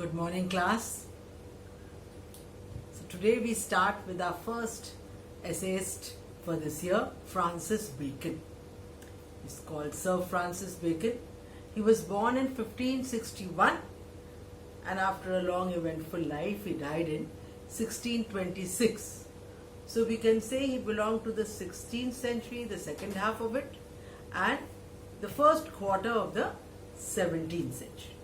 Good morning, class. So today we start with our first essayist for this year, Francis Bacon. He's called Sir Francis Bacon. He was born in 1561 and after a long eventful life he died in 1626. So we can say he belonged to the 16th century, the second half of it, and the first quarter of the 17th century.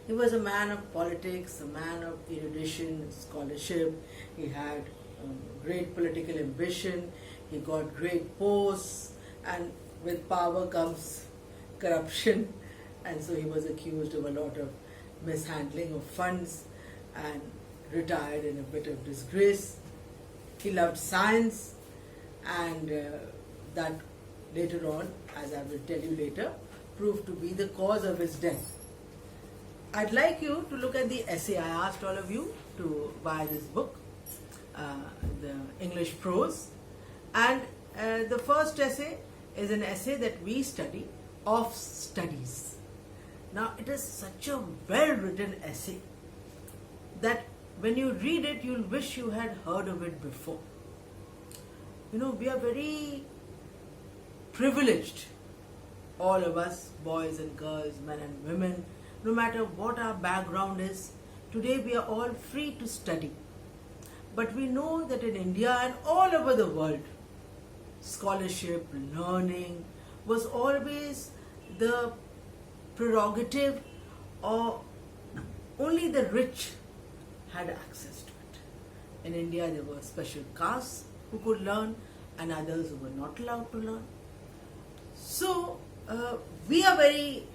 He was a man of politics, a man of erudition, scholarship. He had great political ambition. He got great posts, and with power comes corruption. And so he was accused of a lot of mishandling of funds and retired in a bit of disgrace. He loved science, and that later on, as I will tell you later, proved to be the cause of his death. I'd like you to look at the essay. I asked all of you to buy this book, the English prose. And the first essay is an essay that we study of studies. Now, it is such a well-written essay that when you read it, you'll wish you had heard of it before. You know, we are very privileged, all of us, boys and girls, men and women, no matter what our background is. Today we are all free to study. But we know that in India and all over the world, scholarship, learning was always the prerogative, or only the rich had access to it. In India there were special castes who could learn and others who were not allowed to learn. So we are very,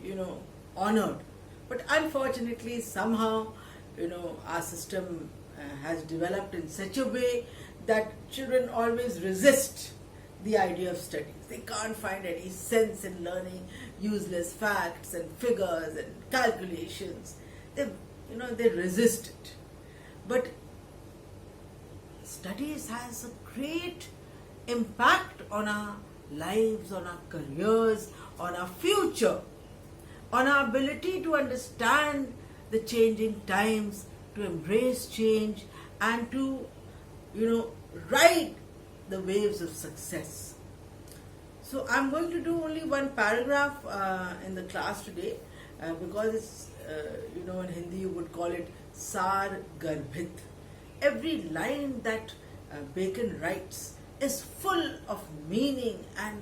honored. But unfortunately, somehow, our system has developed in such a way that children always resist the idea of studies. They can't find any sense in learning useless facts and figures and calculations. They resist it. But studies has a great impact on our lives, on our careers, on our future, on our ability to understand the changing times, to embrace change, and to, ride the waves of success. So I'm going to do only one paragraph in the class today because it's, in Hindi you would call it Sar Garbhit. Every line that Bacon writes is full of meaning and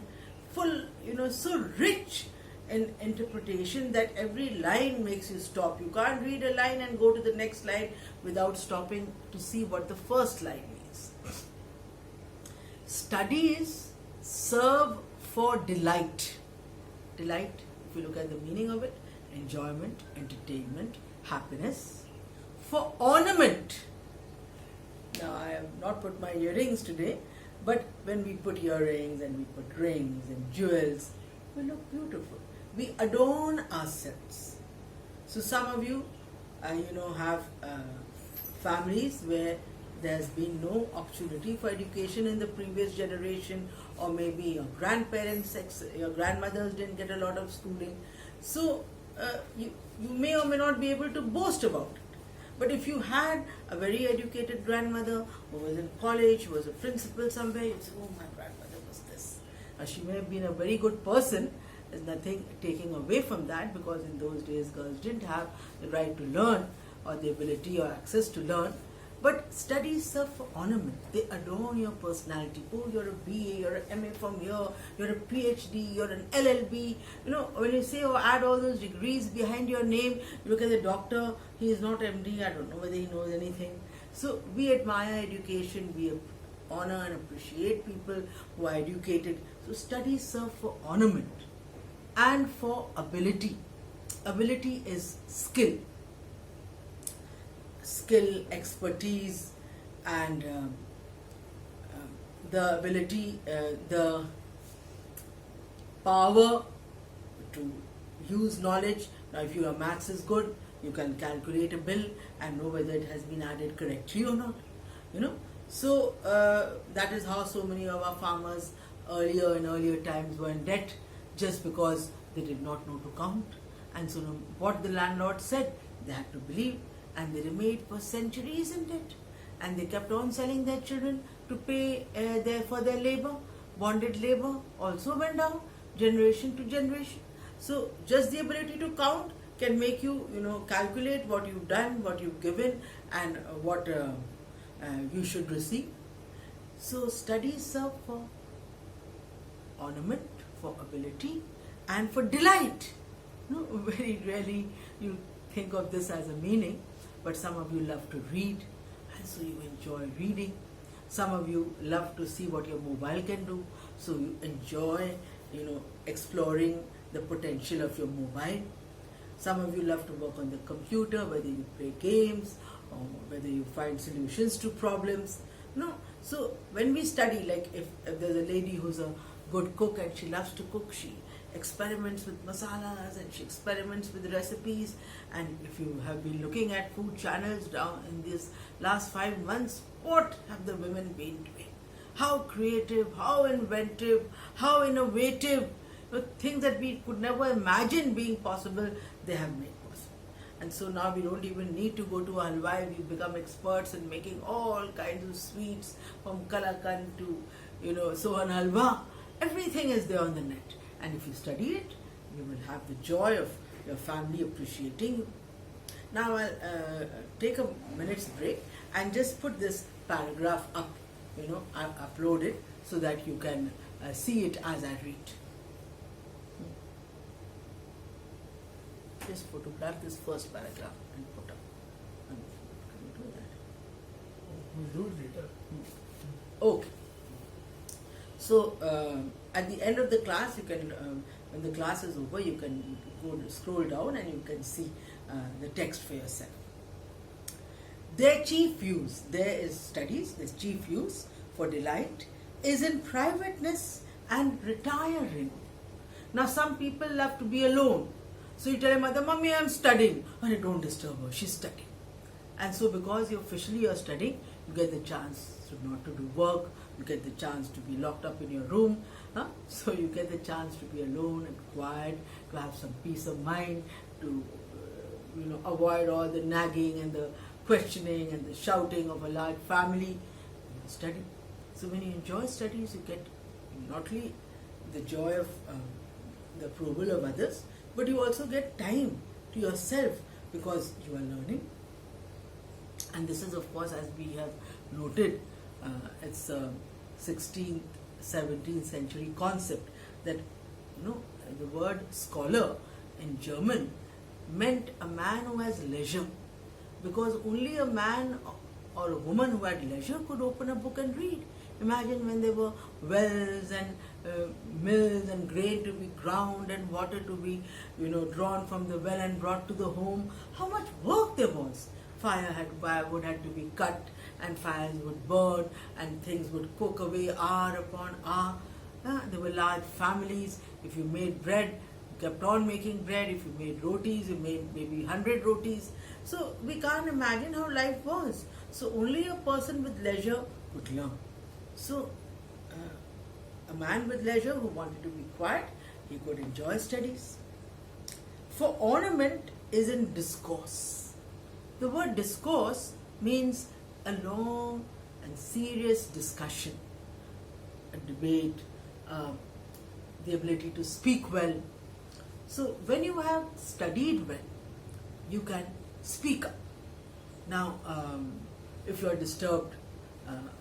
full, so rich in interpretation that every line makes you stop. You can't read a line and go to the next line without stopping to see what the first line means. Studies serve for delight. Delight, if you look at the meaning of it, enjoyment, entertainment, happiness. For ornament. Now, I have not put my earrings today, but when we put earrings and we put rings and jewels, we look beautiful. We adorn ourselves. So some of you, have families where there's been no opportunity for education in the previous generation, or maybe your grandparents, your grandmothers didn't get a lot of schooling. So you may or may not be able to boast about it. But if you had a very educated grandmother who was in college, who was a principal somewhere, you'd say, oh, my grandmother was this. She may have been a very good person. There's nothing taking away from that, because in those days girls didn't have the right to learn or the ability or access to learn. But studies serve for ornament. They adorn your personality. Oh, you're a BA, you're an MA from here, you're a PhD, you're an LLB. When you say, add all those degrees behind your name, you look at the doctor, he is not MD, I don't know whether he knows anything. So we admire education, we honor and appreciate people who are educated. So studies serve for ornament and for ability. Ability is skill. Skill, expertise, and the ability, the power to use knowledge. Now, if your maths is good, you can calculate a bill and know whether it has been added correctly or not. So that is how so many of our farmers in earlier times were in debt, just because they did not know to count. And so what the landlord said, They had to believe, and they remained for centuries in debt. And they kept on selling their children to pay for their labor. Bonded labor also went down generation to generation. So just the ability to count can make you, calculate what you've done, what you've given, and what you should receive. So studies serve for ornament, for ability, and for delight. No, very rarely you think of this as a meaning, but some of you love to read, and so you enjoy reading. Some of you love to see what your mobile can do, so you enjoy, exploring the potential of your mobile. Some of you love to work on the computer, whether you play games or whether you find solutions to problems. No, so when we study, like if there's a lady who's a good cook and she loves to cook, she experiments with masalas and she experiments with recipes. And if you have been looking at food channels down in these last 5 months, what have the women been doing? How creative, how inventive, how innovative, things that we could never imagine being possible, they have made possible. And so now we don't even need to go to a halwai. We've become experts in making all kinds of sweets, from kalakand to, sohan halwa. Everything is there on the net. And if you study it, you will have the joy of your family appreciating you. Now I'll take a minute's break and just put this paragraph up, I'll upload it so that you can see it as I read. Just photograph this first paragraph and put up. Can you do that? We'll do it later. Okay. So at the end of the class, you can, when the class is over, you can scroll down and you can see the text for yourself. Their chief use, there is studies, their chief use for delight is in privateness and retiring. Now some people love to be alone. So you tell your mother, Mommy, I'm studying. Oh, don't disturb her, she's studying. And so because you officially are studying, you get the chance not to do work, you get the chance to be locked up in your room. So you get the chance to be alone and quiet, to have some peace of mind, to avoid all the nagging and the questioning and the shouting of a large family. You study. So when you enjoy studies, you get not only the joy of the approval of others, but you also get time to yourself because you are learning. And this is, of course, as we have noted, it's a 16th, 17th century concept that, the word scholar in German meant a man who has leisure, because only a man or a woman who had leisure could open a book and read. Imagine when there were wells and mills and grain to be ground and water to be, drawn from the well and brought to the home. How much work there was. Firewood had to be cut and fires would burn and things would cook away hour upon hour. There were large families. If you made bread, you kept on making bread. If you made rotis, you made maybe 100 rotis. So we can't imagine how life was. So only a person with leisure could learn. So a man with leisure who wanted to be quiet, he could enjoy studies. For ornament is in discourse. The word discourse means a long and serious discussion, a debate, the ability to speak well. So when you have studied well, you can speak up. Now, if you are disturbed,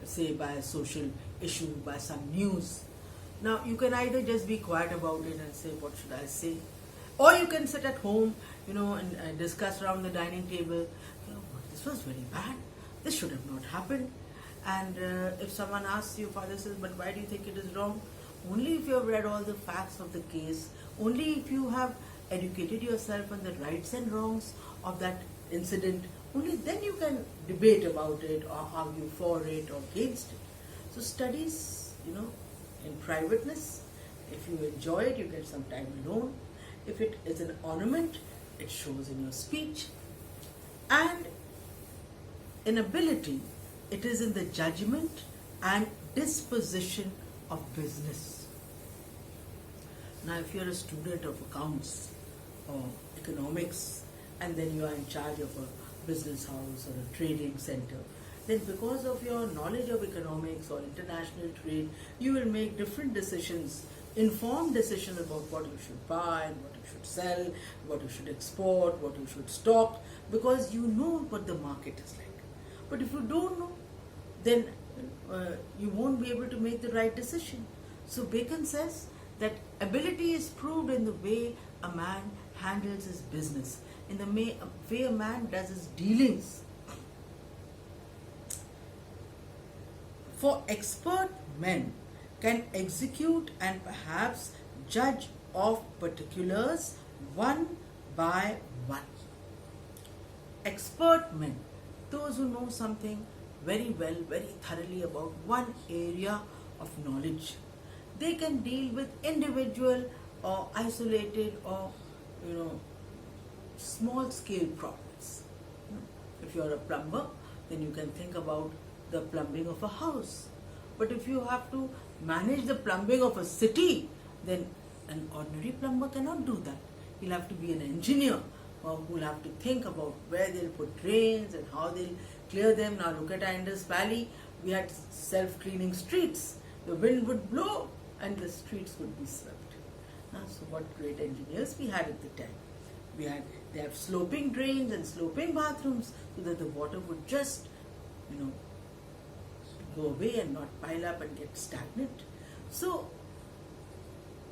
say by a social issue, by some news, now you can either just be quiet about it and say, what should I say? Or you can sit at home, and discuss around the dining table, this was very bad, this should have not happened. And if someone asks you, father says, but why do you think it is wrong? Only if you have read all the facts of the case, only if you have educated yourself on the rights and wrongs of that incident, only then you can debate about it or argue for it or against it. So studies, in privateness, if you enjoy it, you get some time alone. If it is an ornament, it shows in your speech. And in ability, it is in the judgment and disposition of business. Now, if you're a student of accounts or economics, and then you are in charge of a business house or a trading center, then because of your knowledge of economics or international trade, you will make different decisions, informed decisions about what you should buy, what you should sell, what you should export, what you should stock, because you know what the market is like. But if you don't know, then you won't be able to make the right decision. So Bacon says that ability is proved in the way a man handles his business, in the way a man does his dealings. For expert men can execute and perhaps judge of particulars one by one. Expert men, those who know something very well, very thoroughly about one area of knowledge, they can deal with individual or isolated or small scale problems. If you are a plumber, then you can think about the plumbing of a house. But if you have to manage the plumbing of a city, then an ordinary plumber cannot do that. He'll have to be an engineer who'll have to think about where they'll put drains and how they'll clear them. Now look at Indus Valley, we had self-cleaning streets. The wind would blow and the streets would be swept. So what great engineers we had at the time. They have sloping drains and sloping bathrooms so that the water would just go away and not pile up and get stagnant. So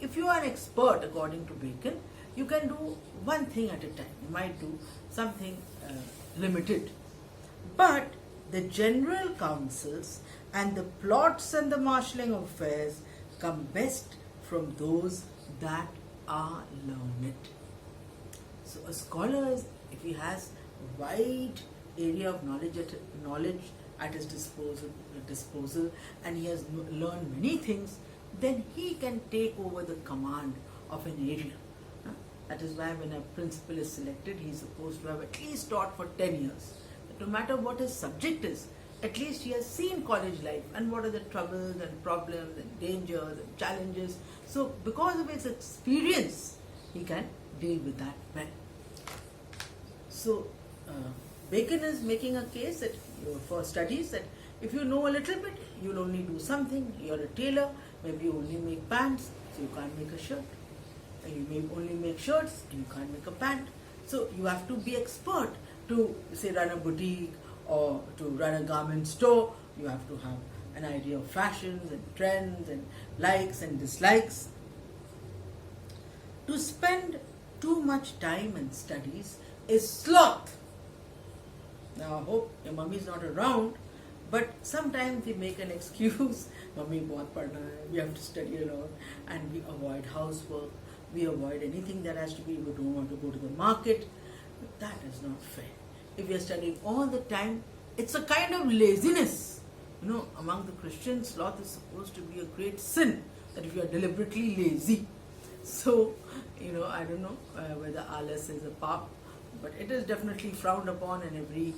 if you are an expert, according to Bacon, you can do one thing at a time. You might do something limited. But the general counsels and the plots and the marshalling of affairs come best from those that are learned. So a scholar, if he has a wide area of knowledge at his disposal, and he has learned many things, then he can take over the command of an area. That is why when a principal is selected, he is supposed to have at least taught for 10 years. No matter what his subject is, at least he has seen college life and what are the troubles and problems and dangers and challenges. So because of his experience, he can deal with that well. So Bacon is making a case that for studies that if you know a little bit, you'll only do something. You're a tailor, maybe you only make pants, so you can't make a shirt. And you may only make shirts, and you can't make a pant. So you have to be expert to, say, run a boutique or to run a garment store. You have to have an idea of fashions and trends and likes and dislikes. To spend too much time in studies is sloth. Now I hope your mummy is not around, but sometimes we make an excuse. Mummy, bahut padna hai, we have to study a lot, and we avoid housework. We avoid anything that has to be, we don't want to go to the market. But that is not fair. If we are studying all the time, it's a kind of laziness. Among the Christians, sloth is supposed to be a great sin, that if you are deliberately lazy. So, I don't know whether Alas is a pap, but it is definitely frowned upon in every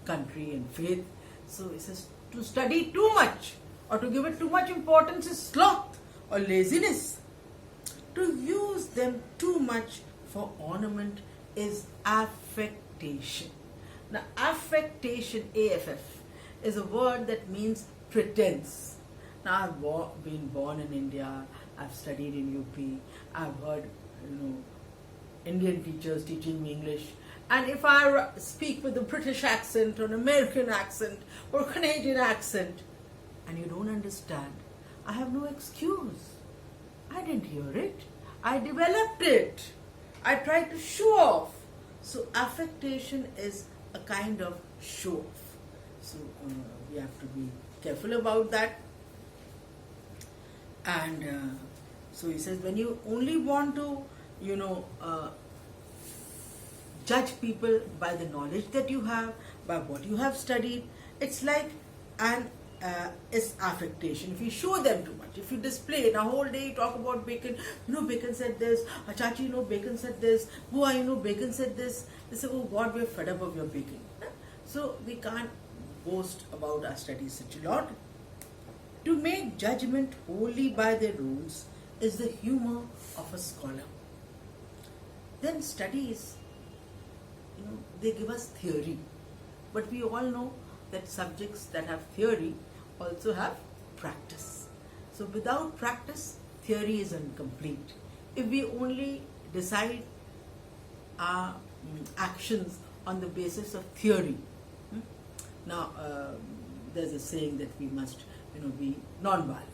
country and faith. So it says to study too much or to give it too much importance is sloth or laziness. To use them too much for ornament is affectation. Now affectation, AFF, is a word that means pretense. Now I've been born in India, I've studied in UP, I've heard Indian teachers teaching me English, and if I speak with a British accent or an American accent or a Canadian accent and you don't understand, I have no excuse. I didn't hear it. I developed it. I tried to show off. So affectation is a kind of show off. So we have to be careful about that. And so he says, when you only want to, judge people by the knowledge that you have, by what you have studied, it's like is affectation. If you show them too much, if you display, now whole day you talk about Bacon, Bacon said this, Chachi, Bacon said this, Bua, Bacon said this, they say, oh God, we're fed up of your Bacon. So we can't boast about our studies such a lot. To make judgment wholly by their rules is the humor of a scholar. Then studies, they give us theory. But we all know that subjects that have theory also have practice. So without practice, theory is incomplete. If we only decide our actions on the basis of theory, now there's a saying that we must, be non-violent.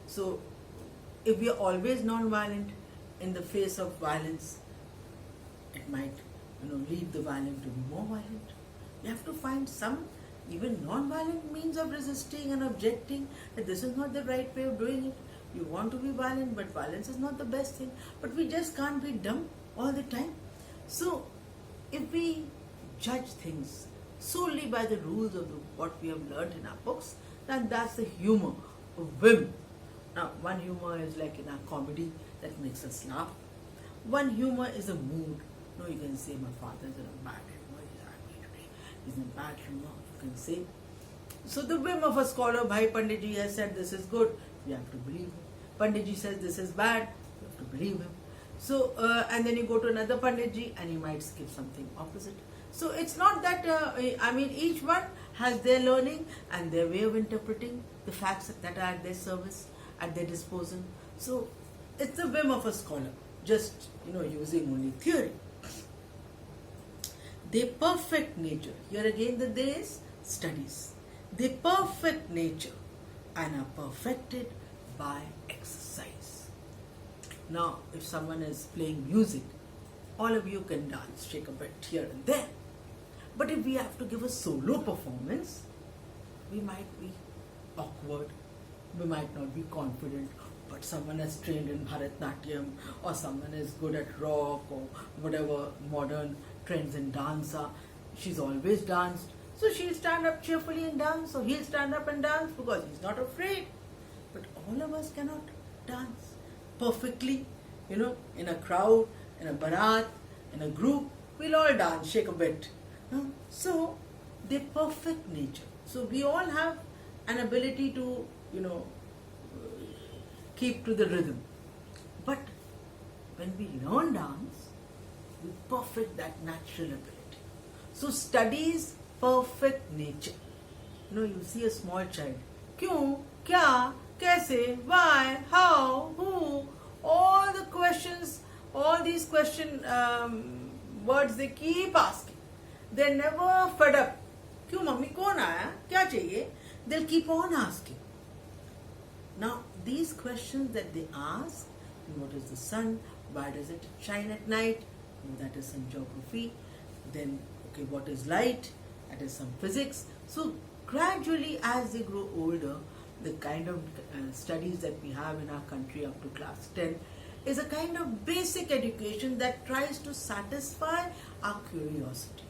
So if we are always non-violent in the face of violence, it might, lead the violent to be more violent. You have to find some even non-violent means of resisting and objecting that this is not the right way of doing it. You want to be violent, but violence is not the best thing. But we just can't be dumb all the time. So if we judge things solely by the rules of what we have learned in our books, then that's the humor of whim. Now, one humor is like in our comedy that makes us laugh. One humor is a mood. No, you can say my father is in a bad humor, he's angry today, he's in a bad humor, you can say. So the whim of a scholar, Bhai Panditji has said this is good, you have to believe him. Panditji says this is bad, you have to believe him. So, and then you go to another Panditji and he might give something opposite. So it's not that, each one has their learning and their way of interpreting the facts that are at their service, at their disposal. So it's the whim of a scholar, just, using only theory. They perfect nature. Here again the they is studies. They perfect nature and are perfected by exercise. Now, if someone is playing music, all of you can dance, shake a bit here and there. But if we have to give a solo performance, we might be awkward, we might not be confident, but someone has trained in Bharatnatyam or someone is good at rock or whatever modern trends in dance are. She's always danced, so she'll stand up cheerfully and dance, or he'll stand up and dance because he's not afraid. But all of us cannot dance perfectly, in a crowd, in a barat, in a group, we'll all dance, shake a bit. So they perfect nature. So we all have an ability to, keep to the rhythm. But when we learn dance, we perfect that natural ability. So studies perfect nature. You see a small child. Kyun, kya, kaise, why, how, who, all the questions, all these question words they keep asking. They're never fed up. Kyun mummy, kaun aaya? Kya chahiye? They'll keep on asking. Now, these questions that they ask, what is the sun? Why does it shine at night? That is some geography. Then, okay, what is light? That is some physics. So, gradually as they grow older, the kind of studies that we have in our country up to class 10 is a kind of basic education that tries to satisfy our curiosity.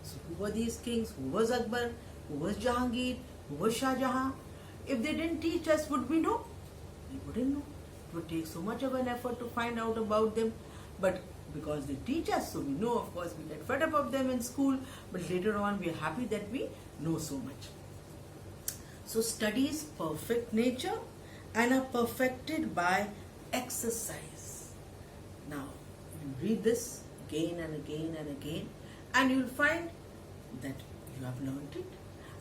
So, who were these kings? Who was Akbar? Who was Jahangir? Who was Shah Jahan? If they didn't teach us, would we know? We wouldn't know. It would take so much of an effort to find out about them. But because they teach us, so we know, of course, we get fed up of them in school, but later on we are happy that we know so much. So studies perfect nature and are perfected by exercise. Now, you read this again and again and again, and you'll find that you have learnt it,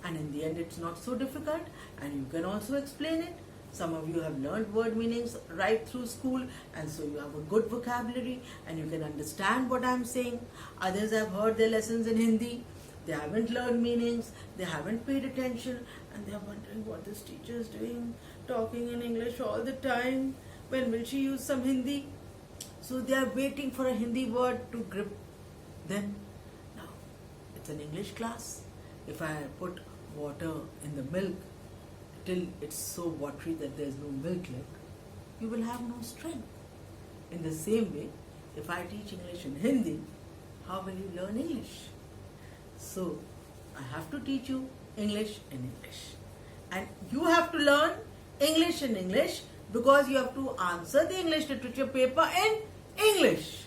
and in the end it's not so difficult, and you can also explain it. Some of you have learned word meanings right through school, and so you have a good vocabulary and you can understand what I'm saying. Others have heard their lessons in Hindi, they haven't learned meanings, they haven't paid attention, and they're wondering what this teacher is doing, talking in English all the time. When will she use some Hindi? So they are waiting for a Hindi word to grip them. Now, it's an English class. If I put water in the milk till it's so watery that there's no milk left, you will have no strength. In the same way, if I teach English in Hindi, how will you learn English? So, I have to teach you English in English. And you have to learn English in English because you have to answer the English literature paper in English.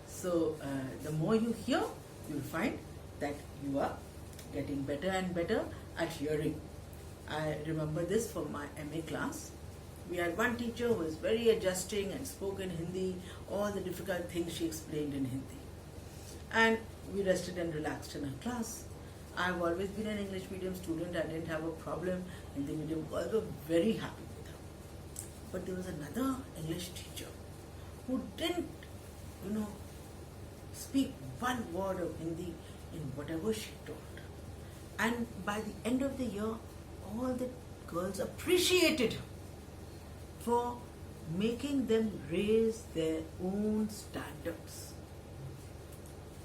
So, the more you hear, you'll find that you are getting better and better at hearing. I remember this from my MA class. We had one teacher who was very adjusting and spoke in Hindi, all the difficult things she explained in Hindi. And we rested and relaxed in her class. I've always been an English medium student. I didn't have a problem. Hindi medium girls were very happy with her. But there was another English teacher who didn't, speak one word of Hindi in whatever she taught. And by the end of the year, all the girls appreciated her for making them raise their own standards.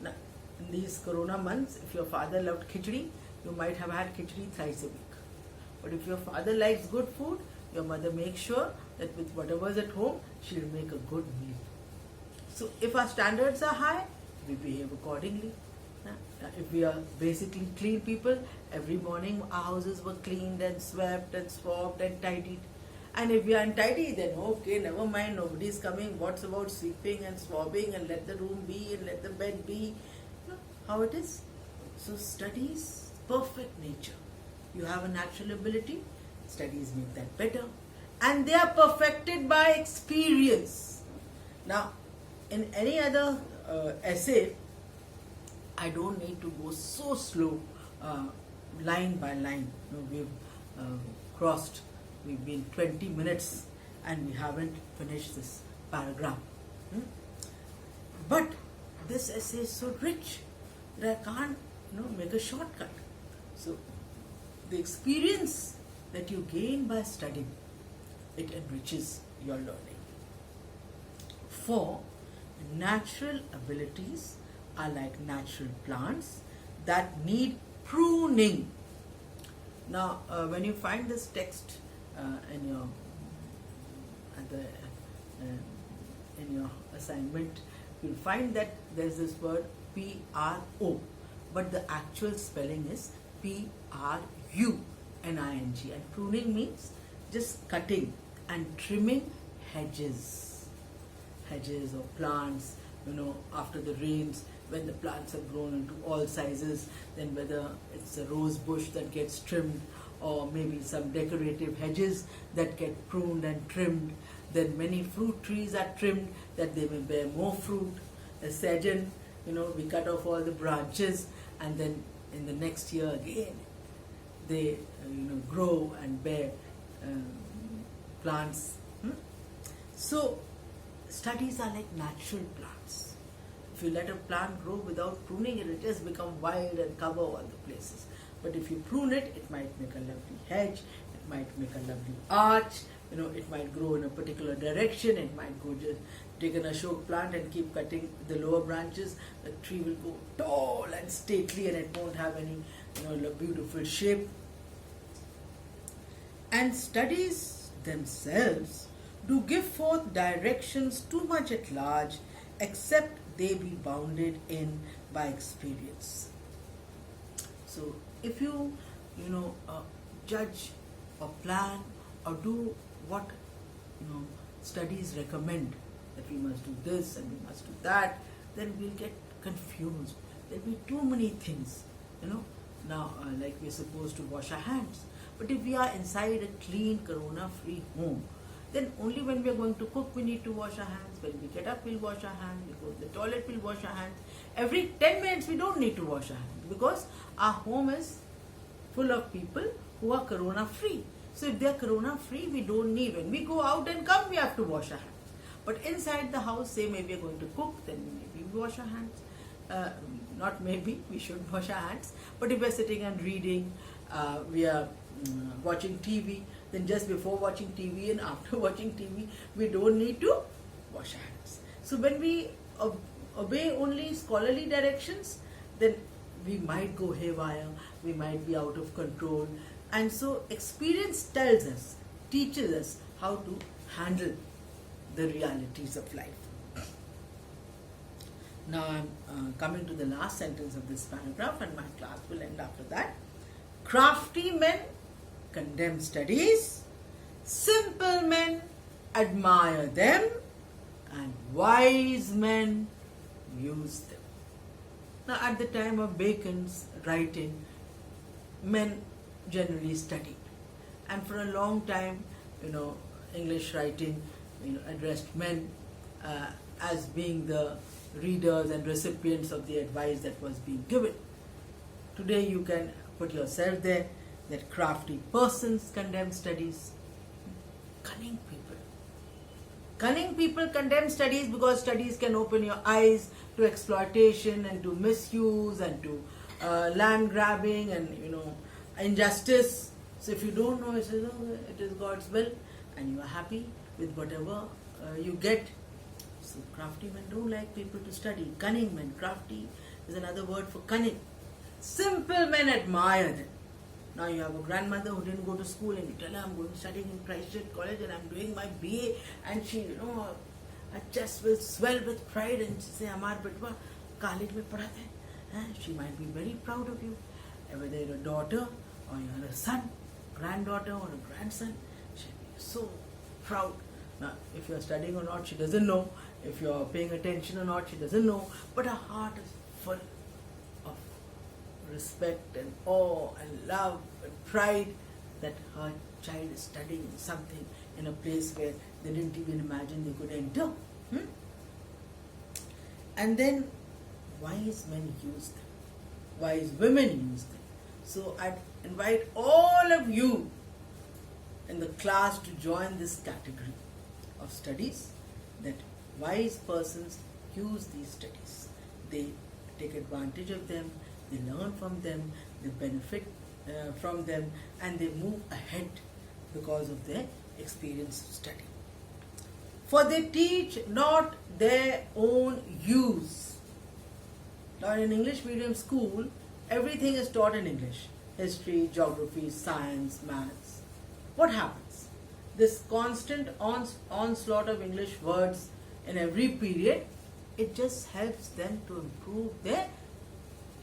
Now, in these corona months, if your father loved khichdi, you might have had khichdi thrice a week. But if your father likes good food, your mother makes sure that with whatever's at home, she'll make a good meal. So if our standards are high, we behave accordingly. If we are basically clean people, every morning our houses were cleaned and swept and swabbed and tidied. And if we are untidy, then okay, never mind, nobody's coming. What's about sweeping and swabbing and let the room be and let the bed be? How it is. So studies, perfect nature. You have a natural ability, studies make that better. And they are perfected by experience. Now, in any other essay, I don't need to go so slow, line by line. We've been 20 minutes and we haven't finished this paragraph. But this essay is so rich that I can't make a shortcut. So the experience that you gain by studying, it enriches your learning. 4. Natural abilities are like natural plants that need pruning. Now, when you find this text in your assignment, you'll find that there's this word P-R-O, but the actual spelling is P-R-U-N-I-N-G, and pruning means just cutting and trimming hedges or plants. After the rains, when the plants have grown into all sizes, then whether it's a rose bush that gets trimmed or maybe some decorative hedges that get pruned and trimmed. Then many fruit trees are trimmed that they may bear more fruit. A sedgen, we cut off all the branches and then in the next year again they grow and bear plants. So studies are like natural plants. If you let a plant grow without pruning it, it just become wild and cover all the places. But if you prune it, it might make a lovely hedge, it might make a lovely arch, it might grow in a particular direction, it might go just take an Ashok plant and keep cutting the lower branches, the tree will go tall and stately and it won't have any beautiful shape. And studies themselves do give forth directions too much at large, except they be bounded in by experience. So if you judge or plan or do what studies recommend, that we must do this and we must do that, then we'll get confused. There'll be too many things, Now, like we're supposed to wash our hands. But if we are inside a clean, corona-free home, then only when we are going to cook, we need to wash our hands. When we get up, we'll wash our hands. We go to the toilet, we'll wash our hands. Every 10 minutes, we don't need to wash our hands because our home is full of people who are corona-free. So if they are corona-free, we don't need. When we go out and come, we have to wash our hands. But inside the house, say maybe we're going to cook, then maybe we wash our hands. Not maybe, we should wash our hands. But if we're sitting and reading, we are watching TV, then just before watching TV and after watching TV, we don't need to wash our hands. So when we obey only scholarly directions, then we might go haywire, we might be out of control. And so experience tells us, teaches us how to handle the realities of life. Now I'm coming to the last sentence of this paragraph and my class will end after that. Crafty men condemn studies, simple men admire them, and wise men use them. Now at the time of Bacon's writing, men generally studied, and for a long time, English writing, addressed men as being the readers and recipients of the advice that was being given. Today you can put yourself there, that crafty persons condemn studies. Cunning people. Cunning people condemn studies because studies can open your eyes to exploitation and to misuse and to land grabbing and injustice. So if you don't know, it is God's will, and you are happy with whatever you get. So crafty men don't like people to study. Cunning men, crafty is another word for cunning. Simple men admire them. Now you have a grandmother who didn't go to school and you tell her, I'm going to study in Christ Church College and I'm doing my BA, and she, her chest will swell with pride and she say, Amar Bitwa, college mein padhate hain. She might be very proud of you. Whether you're a daughter or you're a son, granddaughter or a grandson, she'll be so proud. Now, if you're studying or not, she doesn't know. If you're paying attention or not, she doesn't know. But her heart is full of respect and awe and love and pride that her child is studying something in a place where they didn't even imagine they could enter. And then wise men use them, wise women use them. So I invite all of you in the class to join this category of studies, that wise persons use these studies. They take advantage of them, they learn from them, they benefit from them, and they move ahead because of their experience of study. For they teach not their own use. Now in English medium school, everything is taught in English. History, geography, science, maths. What happens? This constant onslaught of English words in every period, it just helps them to improve their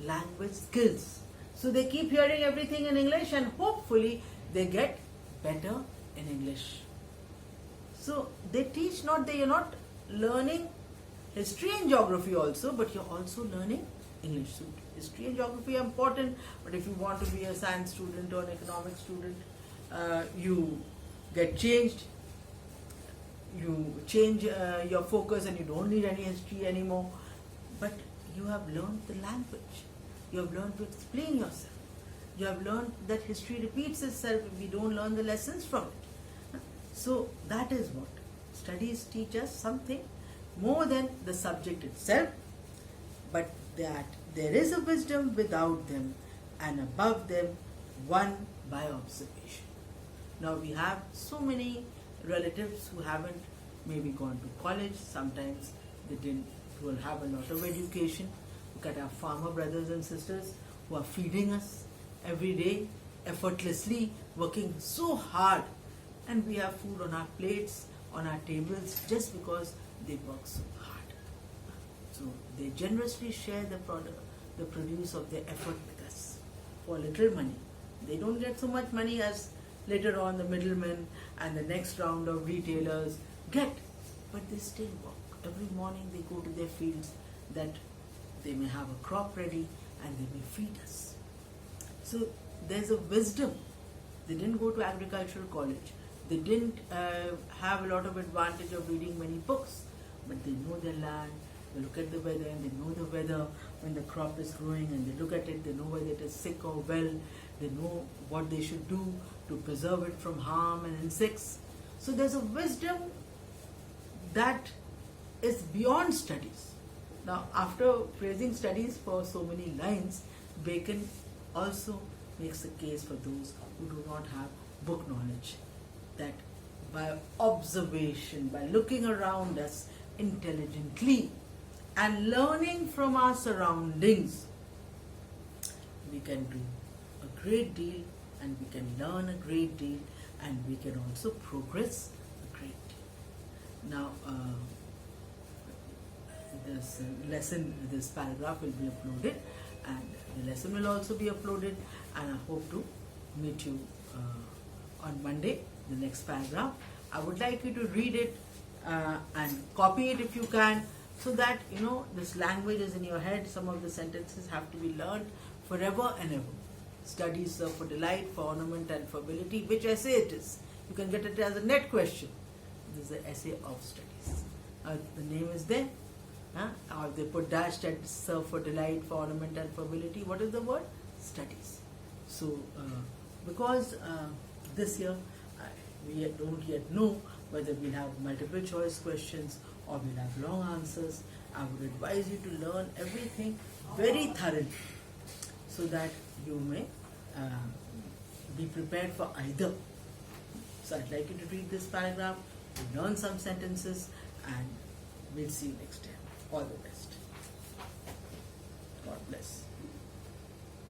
language skills. So they keep hearing everything in English and hopefully they get better in English. So they teach not, you're not learning history and geography also, but you're also learning English. So history and geography are important, but if you want to be a science student or an economics student, you get changed. You change your focus and you don't need any history anymore. But you have learned the language. You have learned to explain yourself. You have learned that history repeats itself if we don't learn the lessons from it. So that is what studies teach us, something more than the subject itself, but that there is a wisdom without them and above them won by observation. Now we have so many relatives who haven't maybe gone to college, sometimes they didn't will have a lot of education. Look at our farmer brothers and sisters who are feeding us every day, effortlessly, working so hard, and we have food on our plates, on our tables, just because they work so hard. So they generously share the produce of their effort with us for little money. They don't get so much money as later on the middlemen and the next round of retailers get, but they still work. Every morning they go to their fields that they may have a crop ready and they may feed us. So there's a wisdom. They didn't go to agricultural college. They didn't have a lot of advantage of reading many books, but they know their land. They look at the weather and they know the weather when the crop is growing, and they look at it, they know whether it is sick or well. They know what they should do to preserve it from harm and insects. So there's a wisdom that is beyond studies. Now, after praising studies for so many lines, Bacon also makes a case for those who do not have book knowledge, that by observation, by looking around us intelligently and learning from our surroundings, we can do a great deal, and we can learn a great deal, and we can also progress a great deal. Now, this lesson, this paragraph will be uploaded, and the lesson will also be uploaded, and I hope to meet you on Monday, the next paragraph. I would like you to read it and copy it if you can, so that this language is in your head. Some of the sentences have to be learned forever and ever. Studies serve for delight, for ornament and for ability. Which essay it is, You can get it as a net question. This is the essay of studies. The name is there. Or they put dashed at serve for delight, for ornament and for ability. What is the word? Studies. So, because this year we don't yet know whether we'll have multiple choice questions or we'll have long answers, I would advise you to learn everything very thoroughly so that you may be prepared for either. So I'd like you to read this paragraph, learn some sentences, and we'll see you next time. All the best. God bless.